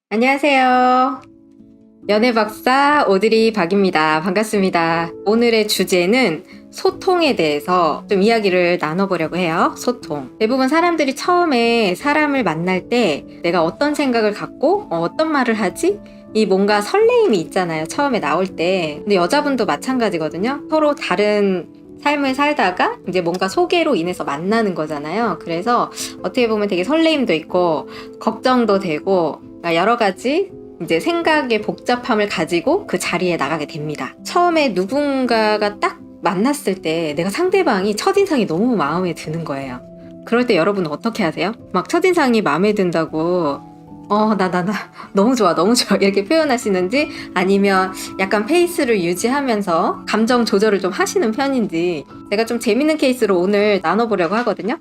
안녕하세요. 연애 박사 오드리 박입니다. 반갑습니다. 오늘의 주제는 소통에 대해서 좀 이야기를 나눠보려고 해요. 소통. 대부분 사람들이 처음에 사람을 만날 때 내가 어떤 생각을 갖고 어떤 말을 하지? 이 뭔가 설레임이 있잖아요. 처음에 나올 때. 근데 여자분도 마찬가지거든요. 서로 다른 삶을 살다가 이제 뭔가 소개로 인해서 만나는 거잖아요. 그래서 어떻게 보면 되게 설레임도 있고 걱정도 되고 여러 가지 이제 생각의 복잡함을 가지고 그 자리에 나가게 됩니다. 처음에 누군가가 딱 만났을 때 내가 상대방이 첫인상이 너무 마음에 드는 거예요. 그럴 때 여러분은 어떻게 하세요? 막 첫인상이 마음에 든다고 나 너무 좋아 너무 좋아 이렇게 표현하시는지, 아니면 약간 페이스를 유지하면서 감정 조절을 좀 하시는 편인지, 제가 좀 재밌는 케이스로 오늘 나눠보려고 하거든요.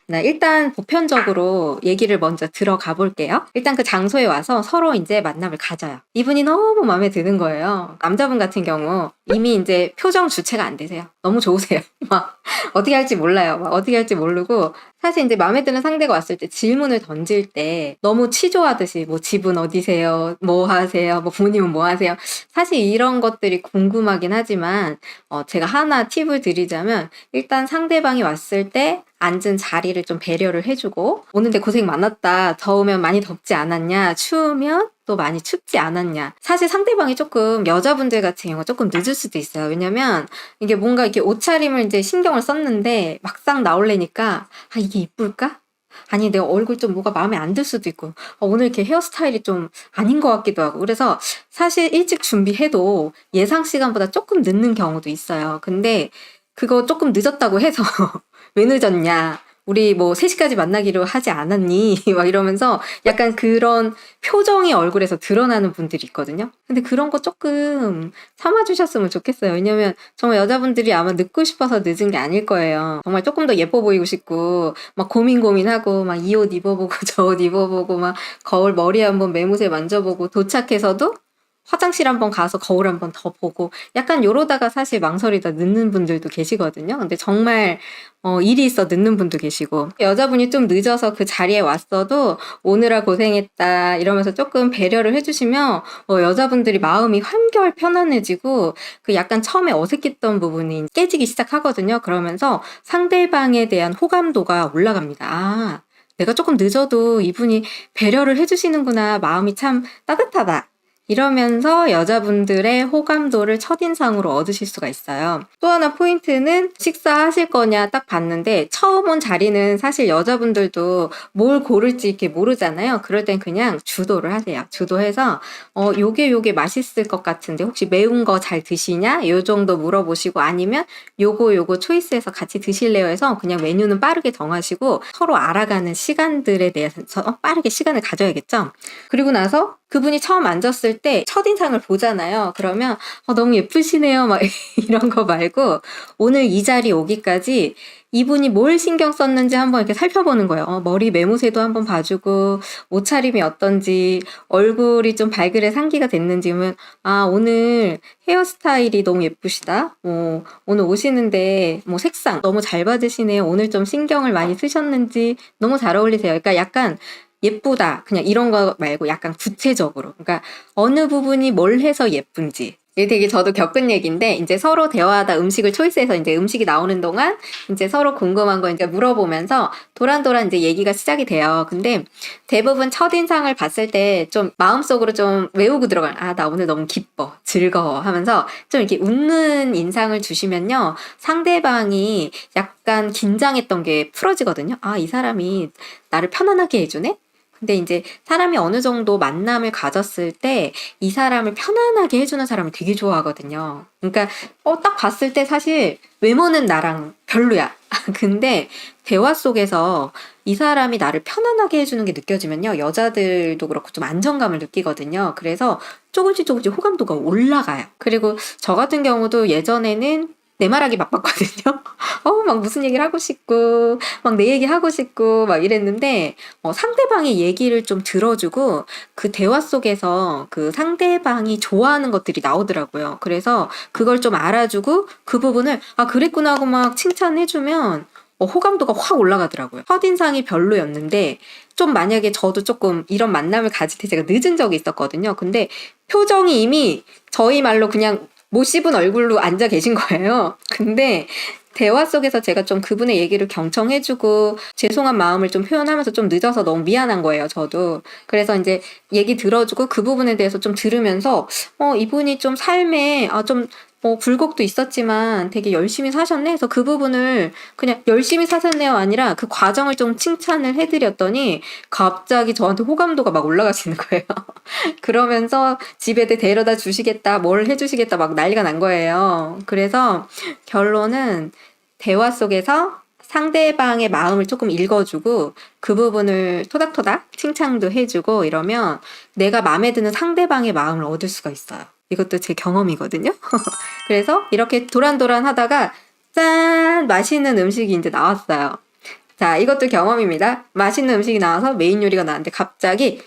네, 일단 보편적으로 얘기를 먼저 들어가 볼게요. 일단 그 장소에 와서 서로 이제 만남을 가져요. 이분이 너무 마음에 드는 거예요. 남자분 같은 경우 이미 이제 표정 주체가 안 되세요. 너무 좋으세요. 막 어떻게 할지 몰라요. 막 어떻게 할지 모르고, 사실 이제 마음에 드는 상대가 왔을 때 질문을 던질 때 너무 치조하듯이 뭐 집은 어디세요? 뭐 하세요? 뭐 부모님은 뭐 하세요? 사실 이런 것들이 궁금하긴 하지만 제가 하나 팁을 드리자면, 일단 상대방이 왔을 때 앉은 자리를 좀 배려를 해주고, 오는데 고생 많았다. 더우면 많이 덥지 않았냐? 추우면 또 많이 춥지 않았냐? 사실 상대방이 조금, 여자분들 같은 경우 조금 늦을 수도 있어요. 왜냐면 이게 뭔가 이렇게 옷차림을 이제 신경을 썼는데 막상 나올래니까 이게 이쁠까? 아니 내가 얼굴 좀 뭐가 마음에 안 들 수도 있고, 오늘 이렇게 헤어스타일이 좀 아닌 것 같기도 하고, 그래서 사실 일찍 준비해도 예상 시간보다 조금 늦는 경우도 있어요. 근데 그거 조금 늦었다고 해서 왜 늦었냐? 우리 뭐 3시까지 만나기로 하지 않았니? 막 이러면서 약간 그런 표정이 얼굴에서 드러나는 분들이 있거든요. 근데 그런 거 조금 참아주셨으면 좋겠어요. 왜냐면 정말 여자분들이 아마 늦고 싶어서 늦은 게 아닐 거예요. 정말 조금 더 예뻐 보이고 싶고, 막 고민하고, 막 이 옷 입어보고, 저 옷 입어보고, 막 거울 머리 한번 매무새 만져보고, 도착해서도 화장실 한번 가서 거울 한번 더 보고, 약간 요러다가 사실 망설이다 늦는 분들도 계시거든요. 근데 정말 일이 있어 늦는 분도 계시고, 여자분이 좀 늦어서 그 자리에 왔어도 오느라 고생했다 이러면서 조금 배려를 해주시면 여자분들이 마음이 한결 편안해지고, 그 약간 처음에 어색했던 부분이 깨지기 시작하거든요. 그러면서 상대방에 대한 호감도가 올라갑니다. 내가 조금 늦어도 이분이 배려를 해주시는구나, 마음이 참 따뜻하다, 이러면서 여자분들의 호감도를 첫인상으로 얻으실 수가 있어요. 또 하나 포인트는, 식사하실 거냐 딱 봤는데 처음 온 자리는 사실 여자분들도 뭘 고를지 이렇게 모르잖아요. 그럴 땐 그냥 주도를 하세요. 주도해서 요게 맛있을 것 같은데 혹시 매운 거 잘 드시냐? 요 정도 물어보시고, 아니면 요거 초이스해서 같이 드실래요? 해서 그냥 메뉴는 빠르게 정하시고, 서로 알아가는 시간들에 대해서 빠르게 시간을 가져야겠죠. 그리고 나서 그분이 처음 앉았을 때 첫인상을 보잖아요. 그러면 너무 예쁘시네요 막 이런 거 말고, 오늘 이 자리 오기까지 이분이 뭘 신경 썼는지 한번 이렇게 살펴보는 거예요. 머리 매무새도 한번 봐주고, 옷차림이 어떤지, 얼굴이 좀 발그레 상기가 됐는지면, 오늘 헤어스타일이 너무 예쁘시다, 오늘 오시는데 뭐 색상 너무 잘 받으시네요, 오늘 좀 신경을 많이 쓰셨는지 너무 잘 어울리세요. 그러니까 약간 예쁘다 그냥 이런 거 말고 약간 구체적으로, 그러니까 어느 부분이 뭘 해서 예쁜지. 이게 되게 저도 겪은 얘기인데, 이제 서로 대화하다 음식을 초이스해서 이제 음식이 나오는 동안 이제 서로 궁금한 거 이제 물어보면서 도란도란 이제 얘기가 시작이 돼요. 근데 대부분 첫인상을 봤을 때 좀 마음속으로 좀 외우고 들어가요. 나 오늘 너무 기뻐, 즐거워 하면서 좀 이렇게 웃는 인상을 주시면요, 상대방이 약간 긴장했던 게 풀어지거든요. 이 사람이 나를 편안하게 해주네? 근데 이제 사람이 어느 정도 만남을 가졌을 때 이 사람을 편안하게 해주는 사람을 되게 좋아하거든요. 그러니까 딱 봤을 때 사실 외모는 나랑 별로야. 근데 대화 속에서 이 사람이 나를 편안하게 해주는 게 느껴지면요, 여자들도 그렇고 좀 안정감을 느끼거든요. 그래서 조금씩 호감도가 올라가요. 그리고 저 같은 경우도 예전에는 내 말하기 바빴거든요. 막 무슨 얘기를 하고 싶고, 막 내 얘기 하고 싶고, 막 이랬는데, 상대방의 얘기를 좀 들어주고, 그 대화 속에서 그 상대방이 좋아하는 것들이 나오더라고요. 그래서 그걸 좀 알아주고, 그 부분을, 그랬구나 하고 막 칭찬해주면, 호감도가 확 올라가더라고요. 첫인상이 별로였는데 좀 만약에 저도 조금 이런 만남을 가질 때 제가 늦은 적이 있었거든요. 근데 표정이 이미 저희 말로 그냥 못 씹은 얼굴로 앉아 계신 거예요. 근데 대화 속에서 제가 좀 그분의 얘기를 경청해주고 죄송한 마음을 좀 표현하면서 좀 늦어서 너무 미안한 거예요, 저도. 그래서 이제 얘기 들어주고 그 부분에 대해서 좀 들으면서 이분이 좀 삶에 좀 굴곡도 있었지만 되게 열심히 사셨네 해서 그 부분을 그냥 열심히 사셨네요 아니라 그 과정을 좀 칭찬을 해드렸더니 갑자기 저한테 호감도가 막 올라가시는 거예요. 그러면서 집에 데려다 주시겠다, 뭘 해주시겠다 막 난리가 난 거예요. 그래서 결론은 대화 속에서 상대방의 마음을 조금 읽어주고 그 부분을 토닥토닥 칭찬도 해주고 이러면 내가 마음에 드는 상대방의 마음을 얻을 수가 있어요. 이것도 제 경험이거든요. 그래서 이렇게 도란도란 하다가 짠! 맛있는 음식이 이제 나왔어요. 자, 이것도 경험입니다. 맛있는 음식이 나와서 메인 요리가 나왔는데 갑자기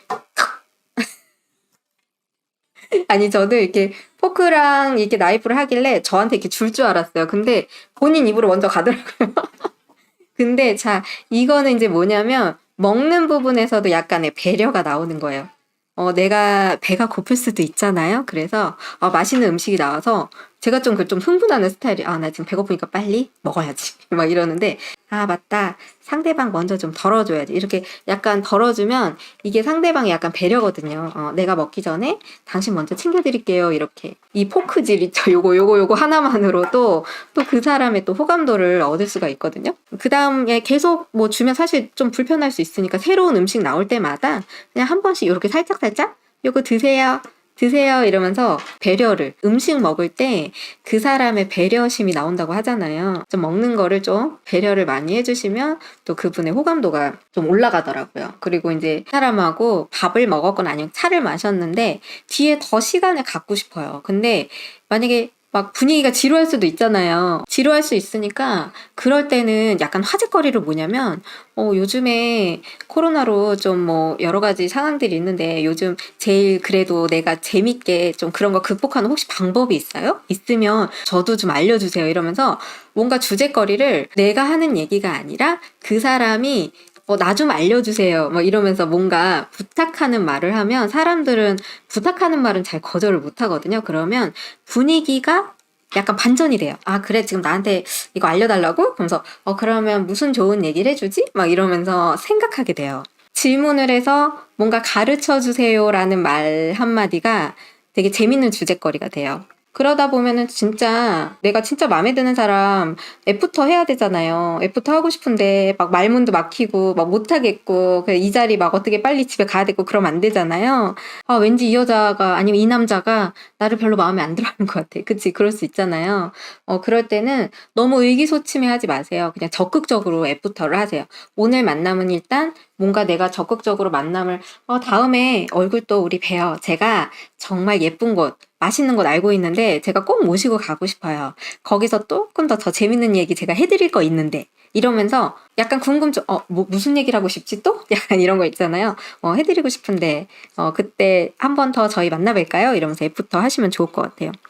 아니 저도 이렇게 포크랑 이렇게 나이프를 하길래 저한테 이렇게 줄 줄 알았어요. 근데 본인 입으로 먼저 가더라고요. 근데 자, 이거는 이제 뭐냐면 먹는 부분에서도 약간의 배려가 나오는 거예요. 내가 배가 고플 수도 있잖아요. 그래서 맛있는 음식이 나와서 제가 좀 흥분하는 스타일이 나 지금 배고프니까 빨리 먹어야지 막 이러는데 맞다. 상대방 먼저 좀 덜어줘야지. 이렇게 약간 덜어주면 이게 상대방이 약간 배려거든요. 내가 먹기 전에 당신 먼저 챙겨드릴게요. 이렇게. 이 포크질 있죠. 요거 하나만으로도 또 그 사람의 또 호감도를 얻을 수가 있거든요. 그 다음에 계속 뭐 주면 사실 좀 불편할 수 있으니까 새로운 음식 나올 때마다 그냥 한 번씩 이렇게 살짝 요거 드세요. 이러면서 배려를 음식 먹을 때 그 사람의 배려심이 나온다고 하잖아요. 좀 먹는 거를 좀 배려를 많이 해주시면 또 그분의 호감도가 좀 올라가더라고요. 그리고 이제 사람하고 밥을 먹었거나 아니면 차를 마셨는데 뒤에 더 시간을 갖고 싶어요. 근데 만약에 막 분위기가 지루할 수도 있잖아요. 지루할 수 있으니까 그럴 때는 약간 화제거리를 뭐냐면 요즘에 코로나로 좀 뭐 여러 가지 상황들이 있는데 요즘 제일 그래도 내가 재밌게 좀 그런 거 극복하는 혹시 방법이 있어요? 있으면 저도 좀 알려주세요. 이러면서 뭔가 주제거리를 내가 하는 얘기가 아니라 그 사람이 나 좀 알려주세요. 뭐 이러면서 뭔가 부탁하는 말을 하면 사람들은 부탁하는 말은 잘 거절을 못 하거든요. 그러면 분위기가 약간 반전이 돼요. 그래, 지금 나한테 이거 알려달라고? 그러면서, 그러면 무슨 좋은 얘기를 해주지? 막 이러면서 생각하게 돼요. 질문을 해서 뭔가 가르쳐 주세요라는 말 한마디가 되게 재밌는 주제거리가 돼요. 그러다 보면은 진짜 내가 진짜 마음에 드는 사람 애프터 해야 되잖아요. 애프터 하고 싶은데 막 말문도 막히고 막 못하겠고 이 자리 막 어떻게 빨리 집에 가야 되고 그러면 안 되잖아요. 왠지 이 여자가 아니면 이 남자가 나를 별로 마음에 안 들어하는 것 같아. 그치? 그럴 수 있잖아요. 그럴 때는 너무 의기소침해하지 마세요. 그냥 적극적으로 애프터를 하세요. 오늘 만남은 일단 뭔가 내가 적극적으로 만남을 다음에 얼굴 또 우리 봬요. 제가 정말 예쁜 곳 맛있는 곳 알고 있는데 제가 꼭 모시고 가고 싶어요. 거기서 조금 더 재밌는 얘기 제가 해드릴 거 있는데 이러면서 약간 궁금증 무슨 얘기를 하고 싶지 또? 약간 이런 거 있잖아요. 해드리고 싶은데 그때 한 번 더 저희 만나뵐까요? 이러면서 애프터 하시면 좋을 것 같아요.